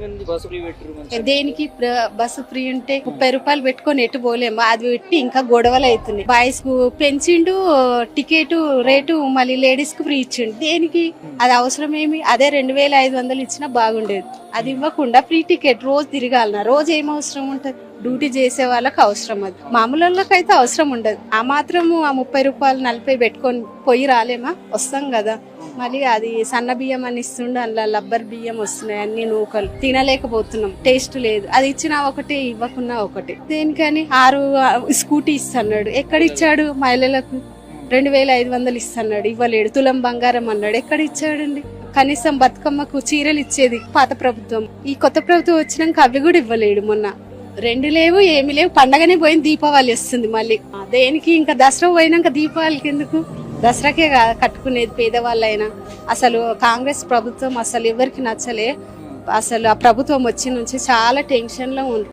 ఏమైంది bus free పెట్టారు దేనికి బస్సు ఫ్రీ ఉంటే 30 రూపాయలు పెట్టుకొని ఎటు పోలేము, అది పెట్టి ఇంకా గొడవలు అవుతున్నాయి. బాయ్స్ కు పెంచిండు టికెట్ రేటు, మళ్ళీ లేడీస్ కు ఫ్రీ ఇచ్చిండు. దేనికి? అది అవసరం ఏమి? అదే 2500 ఇచ్చినా బాగుండేది. అది ఇవ్వకుండా ఫ్రీ టికెట్ రోజు తిరగాలన్నా, రోజు ఏం అవసరం ఉంటది? డ్యూటీ చేసే వాళ్ళకి అవసరం, అది మామూలు వాళ్ళకైతే అవసరం ఉండదు. ఆ మాత్రము ఆ 30 రూపాయలు 40 పెట్టుకొని పోయి రాలేమా? వస్తాం కదా. మళ్ళీ అది సన్న బియ్యం అని ఇస్తుండే, అందులో లబ్బర్ బియ్యం వస్తున్నాయి, అన్ని నూకలు తినలేకపోతున్నాం, టేస్ట్ లేదు. అది ఇచ్చినా ఒకటి, ఇవ్వకున్నా ఒకటి. దేనికని 6 స్కూటీ ఇస్తున్నాడు, ఎక్కడ ఇచ్చాడు? మహిళలకు 2500 ఇస్తున్నాడు, ఇవ్వలేడు. తులం బంగారం అన్నాడు, ఎక్కడ ఇచ్చాడండి? కనీసం బతుకమ్మకు చీరలు ఇచ్చేది పాత ప్రభుత్వం. ఈ కొత్త ప్రభుత్వం వచ్చినాక అవి కూడా ఇవ్వలేడు. మొన్న 2 లేవు, ఏమి లేవు. పండగనే పోయింది, దీపావళి వస్తుంది మళ్ళీ. దేనికి? ఇంకా దసరా పోయినాక దీపావళికి ఎందుకు? దసరాకే కట్టుకునేది పేదవాళ్ళైనా. అసలు కాంగ్రెస్ ప్రభుత్వం అసలు ఎవరికి నచ్చలే. అసలు ఆ ప్రభుత్వం వచ్చి నుంచి చాలా టెన్షన్ లో ఉంది.